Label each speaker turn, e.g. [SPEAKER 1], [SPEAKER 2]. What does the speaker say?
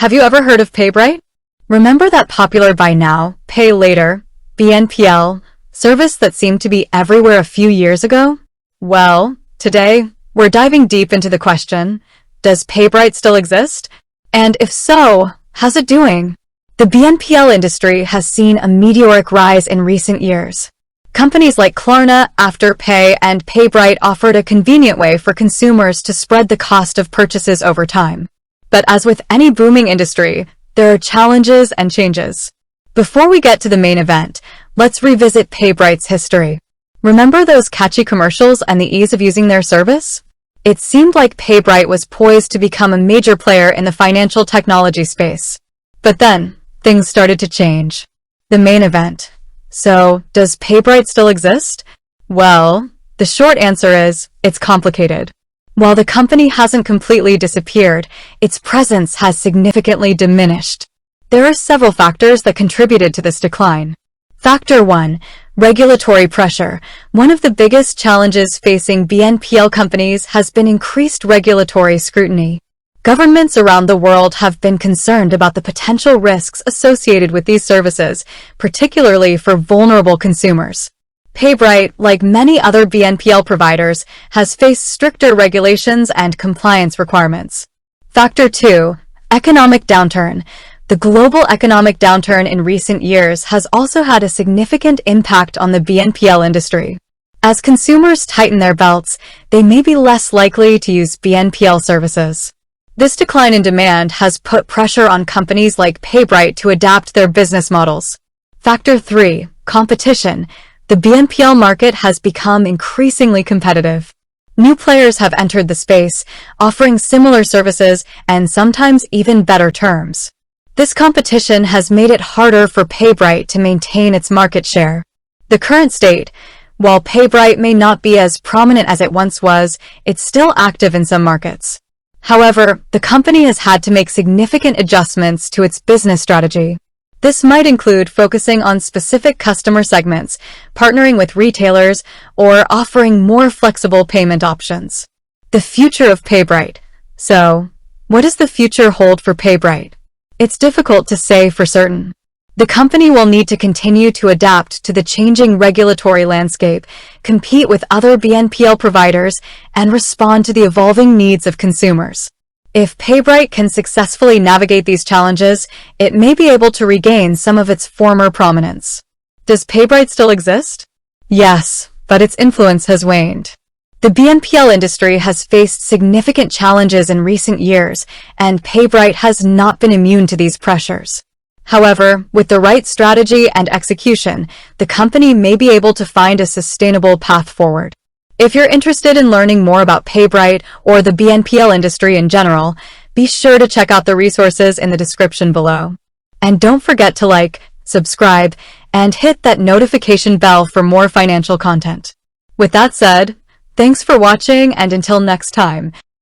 [SPEAKER 1] Have you ever heard of PayBright? Remember that popular buy now, pay later, BNPL, service that seemed to be everywhere a few years ago? Well, today, we're diving deep into the question, does PayBright still exist? And if so, how's it doing? The BNPL industry has seen a meteoric rise in recent years. Companies like Klarna, Afterpay, and PayBright offered a convenient way for consumers to spread the cost of purchases over time. But as with any booming industry, there are challenges and changes. Before we get to the main event, let's revisit PayBright's history. Remember those catchy commercials and the ease of using their service? It seemed like PayBright was poised to become a major player in the financial technology space. But then, things started to change. The main event. So, does PayBright still exist? Well, the short answer is, it's complicated. While the company hasn't completely disappeared, its presence has significantly diminished. There are several factors that contributed to this decline. Factor 1. Regulatory pressure. One of the biggest challenges facing BNPL companies has been increased regulatory scrutiny. Governments around the world have been concerned about the potential risks associated with these services, particularly for vulnerable consumers. PayBright, like many other BNPL providers, has faced stricter regulations and compliance requirements. Factor 2. Economic downturn. The global economic downturn in recent years has also had a significant impact on the BNPL industry. As consumers tighten their belts, they may be less likely to use BNPL services. This decline in demand has put pressure on companies like PayBright to adapt their business models. Factor 3. Competition. The BNPL market has become increasingly competitive. New players have entered the space, offering similar services and sometimes even better terms. This competition has made it harder for PayBright to maintain its market share. The current state, while PayBright may not be as prominent as it once was, it's still active in some markets. However, the company has had to make significant adjustments to its business strategy. This might include focusing on specific customer segments, partnering with retailers, or offering more flexible payment options. The future of PayBright. So, what does the future hold for PayBright? It's difficult to say for certain. The company will need to continue to adapt to the changing regulatory landscape, compete with other BNPL providers, and respond to the evolving needs of consumers. If PayBright can successfully navigate these challenges, it may be able to regain some of its former prominence. Does PayBright still exist? Yes, but its influence has waned. The BNPL industry has faced significant challenges in recent years, and PayBright has not been immune to these pressures. However, with the right strategy and execution, the company may be able to find a sustainable path forward. If you're interested in learning more about PayBright or the BNPL industry in general, be sure to check out the resources in the description below. And don't forget to like, subscribe, and hit that notification bell for more financial content. With that said, thanks for watching, and until next time.